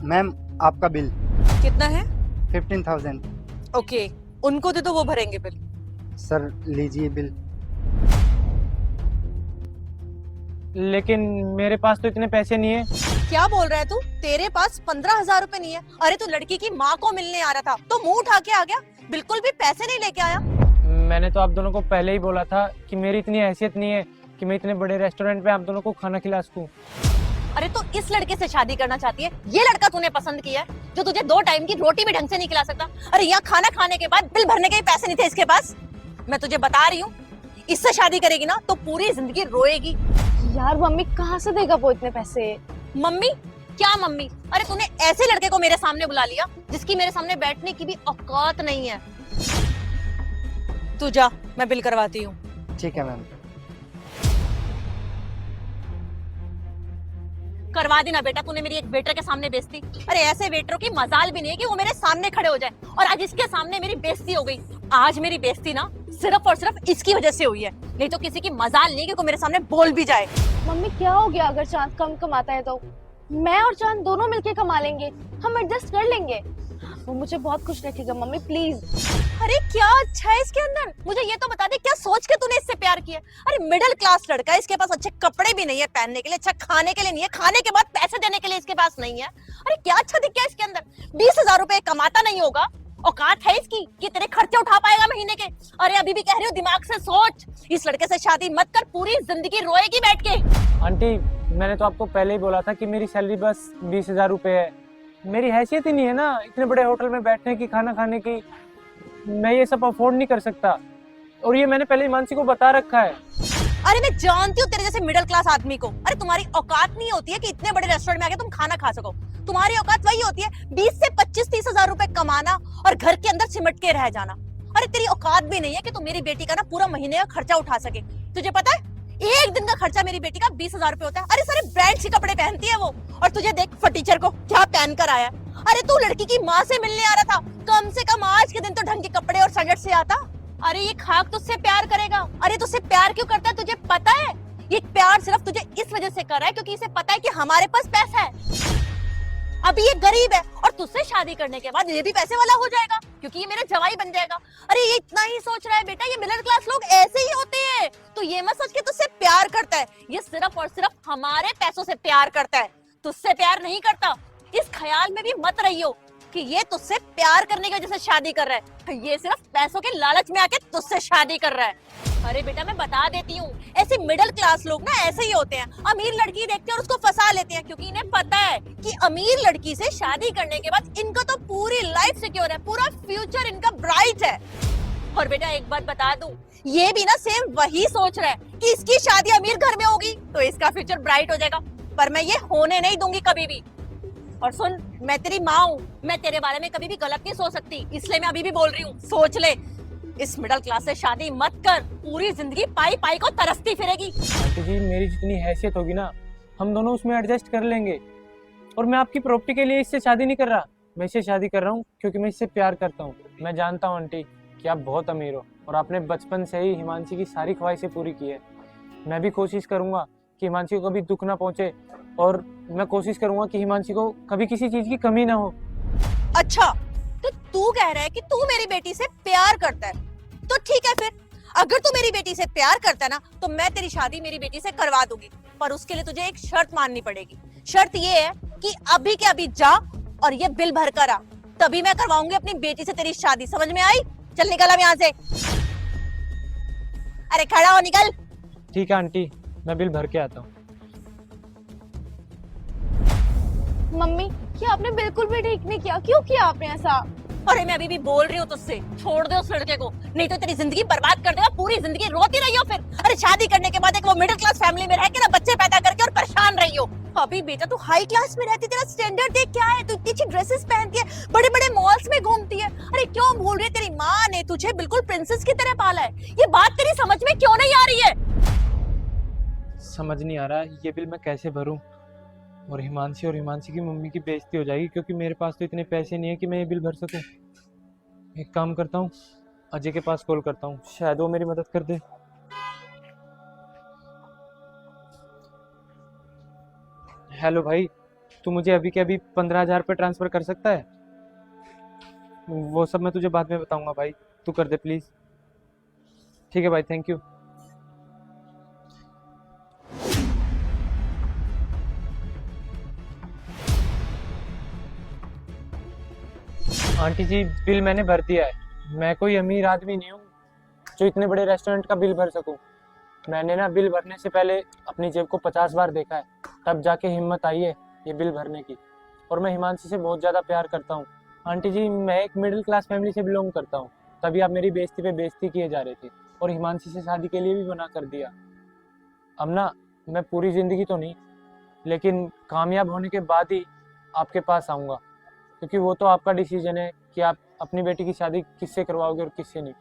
Ma'am आपका bill कितना है? 15,000। ओके, उनको दे दो, वो भरेंगे बिल। सर लीजिए बिल। लेकिन मेरे पास तो इतने पैसे नहीं है। क्या बोल रहा है तू? तेरे पास 15,000 रुपए नहीं है? अरे तू लड़की की माँ को मिलने आ रहा था तो मुंह उठा के आ गया, बिल्कुल भी पैसे नहीं लेके आया। मैंने तो आप दोनों को पहले ही बोला था कि मेरी इतनी हैसियत नहीं है कि मैं इतने बड़े रेस्टोरेंट पे आप दोनों को खाना खिला सकूं। अरे तो इस लड़के से शादी करना चाहती है? ये लड़का तूने पसंद किया है जो तुझे 2 टाइम की रोटी भी ढंग से नहीं खिला सकता? अरे यहाँ खाना खाने के बाद बिल भरने के ही पैसे नहीं थे इसके पास। मैं तुझे बता रही हूँ, इससे शादी करेगी ना तो पूरी जिंदगी रोएगी। यार मम्मी कहाँ से देगा वो इतने पैसे? मम्मी? क्या मम्मी? अरे तूने ऐसे लड़के को मेरे सामने बुला लिया जिसकी मेरे सामने बैठने की भी औकात नहीं है। तू जा, मैं बिल करवाती हूँ। ठीक है मैम। करवा दी ना बेटा, तूने मेरी एक वेटर के सामने बेइज्जती। अरे ऐसे वेटरों की मजाल भी नहीं है कि वो मेरे सामने खड़े हो जाए, और आज इसके सामने मेरी बेइज्जती हो गई। आज मेरी बेइज्जती ना सिर्फ और सिर्फ इसकी वजह से हुई है, नहीं तो किसी की मजाल नहीं कि कोई मेरे सामने बोल भी जाए। मम्मी क्या हो गया अगर चांद कम कमाता है तो? मैं और चांद दोनों मिलके कमा लेंगे, हम एडजस्ट कर लेंगे। वो मुझे बहुत खुश रखेगा मम्मी प्लीज। अरे क्या अच्छा है इसके अंदर? मुझे ये तो बता दे, क्या सोच के तूने इससे प्यार किया? अरे मिडिल क्लास लड़का है, इसके पास अच्छे कपड़े भी नहीं है पहनने के लिए, अच्छा खाने के लिए नहीं है, खाने के बाद पैसे देने के लिए इसके पास नहीं है। अरे क्या अच्छा दिख गया इसके अंदर? 20,000 रुपए कमाता नहीं होगा, औकात है इसकी कि तेरे खर्चे उठा पाएगा महीने के? अरे अभी भी कह रही हूँ दिमाग से सोच, इस लड़के से शादी मत कर, पूरी जिंदगी रोएगी बैठ के। आंटी मैंने तो आपको पहले ही बोला था कि मेरी सैलरी बस 20,000 रुपए है। मेरी हैसियत ही नहीं है ना इतने बड़े होटल में बैठने की, खाना खाने की। मैं ये सब अफोर्ड नहीं कर सकता, और ये मैंने पहले हिमांशी को बता रखा है। अरे मैं जानती हूँ तेरे जैसे मिडिल क्लास आदमी को। अरे तुम्हारी औकात नहीं होती है कि इतने बड़े रेस्टोरेंट में आके तुम खाना खा सको। तुम्हारी औकात वही होती है 20 से 25-30,000 रुपए कमाना और घर के अंदर सिमट के रह जाना। अरे तेरी औकात भी नहीं है कि तू मेरी बेटी का ना पूरा महीने का खर्चा उठा सके। तुझे पता है एक दिन का खर्चा मेरी बेटी का 20,000 रुपए होता है। अरे सारे ब्रांड के कपड़े पहनती है वो, और तुझे देख फटीचर को क्या पहन कर आया है। अरे तू लड़की की माँ से मिलने आ रहा था, कम से कम आज के दिन तो ढंग के कपड़े और सजट से आता। अरे ये खाक तुझसे प्यार करेगा। अरे तुझसे प्यार क्यों करता है तुझे पता है? ये प्यार सिर्फ तुझे इस वजह से कर रहा है क्योंकि इसे पता है कि हमारे पास पैसा है। अभी ये गरीब है और तुझसे शादी करने के बाद ये भी पैसे वाला हो जाएगा क्योंकि ये मेरा जवाई बन जाएगा। अरे ये इतना ही सोच रहा है बेटा, ये मिडिल क्लास लोग ऐसे ही होते हैं। तो ये मत सोच के तुझसे प्यार करता है, ये सिर्फ और सिर्फ हमारे पैसों से प्यार करता है, तुझसे प्यार नहीं करता। इस ख्याल में भी मत रहियो कि ये तुझसे प्यार करने की वजह से शादी कर रहा है, ये सिर्फ पैसों के लालच में आके तुझसे शादी कर रहा है। अरे बेटा मैं बता देती हूँ, ऐसे मिडिल क्लास लोग ना ऐसे ही होते हैं, अमीर लड़की देखते हैं और उसको फंसा लेते हैं क्योंकि इन्हें पता है कि अमीर लड़की से शादी करने के बाद इनका तो पूरी लाइफ सिक्योर है, पूरा फ्यूचर इनका ब्राइट है। और बेटा एक बात बता दूं, ये भी ना सेम वही सोच रहा है कि इसकी शादी अमीर घर में होगी तो इसका फ्यूचर ब्राइट हो जाएगा, पर मैं ये होने नहीं दूंगी कभी भी। और सुन, मैं तेरी माँ हूँ, मैं तेरे बारे में कभी भी गलत नहीं सोच सकती, इसलिए मैं अभी भी बोल रही हूँ, सोच ले, इस मिडिल क्लास से शादी मत कर, पूरी जिंदगी पाई पाई को तरसती फिरेगी। आंटी जी मेरी जितनी हैसियत होगी ना हम दोनों उसमें एडजस्ट कर लेंगे, और मैं आपकी प्रॉपर्टी के लिए इससे शादी नहीं कर रहा, मैं इससे शादी कर रहा हूँ क्योंकि मैं इससे प्यार करता हूँ। मैं जानता हूँ आंटी कि आप बहुत अमीर हो और आपने बचपन से ही हिमांशी की सारी ख्वाहिशें पूरी की है। मैं भी कोशिश करूंगा कि हिमांशी को कभी दुख ना पहुंचे, और मैं कोशिश करूंगा कि हिमांशी को कभी किसी चीज की कमी ना हो। अच्छा, तो तू कह रहा है कि तू मेरी बेटी से प्यार करता है, तो ठीक है फिर, अगर तू मेरी बेटी से प्यार करता है ना तो मैं तेरी शादी मेरी बेटी से करवा दूंगी, पर उसके लिए तुझे एक शर्त माननी पड़ेगी। शर्त ये है कि अभी के अभी जा और ये बिल भर कर आ, तभी मैं करवाऊंगी अपनी बेटी से तेरी शादी, समझ में आई? चल निकल अब यहाँ से। अरे खड़ा हो, निकल। ठीक है आंटी, मैं बिल भर के आता हूँ। मम्मी ये आपने बिल्कुल भी ठीक नहीं किया, क्यों किया आपने ऐसा? अरे मैं अभी भी बोल रही हूँ तुझसे, छोड़ दे उस लड़के को, नहीं तो तेरी जिंदगी बर्बाद कर देगा, पूरी जिंदगी रोती रही हो फिर। अरे शादी करने के बाद एक वो मिडिल क्लास फैमिली में रह के ना बच्चे पैदा करके और परेशान रही हो। अभी बेटा तू हाई क्लास में रहती, तेरा स्टैंडर्ड देख क्या है, तू इतनी अच्छी ड्रेसेस पहनती है, बड़े बड़े मॉल्स में घूमती है। अरे क्यों भूल रही है, तेरी माँ ने तुझे बिल्कुल प्रिंसेस की तरह पाला है, ये बात तेरी समझ में क्यों नहीं आ रही है? समझ नहीं आ रहा ये बिल मैं कैसे भरूं, और हिमांशी की मम्मी की बेइज्जती हो जाएगी क्योंकि मेरे पास तो इतने पैसे नहीं है कि मैं ये बिल भर सकूं। एक काम करता हूँ, अजय के पास कॉल करता हूँ, शायद वो मेरी मदद कर दे। हेलो भाई, तू मुझे अभी के अभी 15,000 रुपये ट्रांसफ़र कर सकता है? वो सब मैं तुझे बाद में बताऊंगा भाई, तू कर दे प्लीज़। ठीक है भाई, thank you. Aunty ji, bill मैंने भर दिया है। मैं कोई अमीर आदमी नहीं हूँ जो इतने बड़े रेस्टोरेंट का बिल भर सकूँ। मैंने ना बिल भरने से पहले अपनी जेब को 50 बार देखा है, तब जाके हिम्मत आई है ये बिल भरने की। और मैं हिमांशी से बहुत ज़्यादा प्यार करता हूँ। आंटी जी, मैं एक मिडिल क्लास फैमिली से बिलोंग करता हूँ, तभी आप मेरी बेइज्जती पे बेइज्जती किए जा रहे थे और हिमांशी से शादी के लिए भी मना कर दिया। अब ना मैं पूरी ज़िंदगी तो नहीं, लेकिन कामयाब होने के बाद ही आपके पास आऊँगा, क्योंकि वो तो आपका डिसीजन है कि आप अपनी बेटी की शादी किससे करवाओगे और किससे नहीं।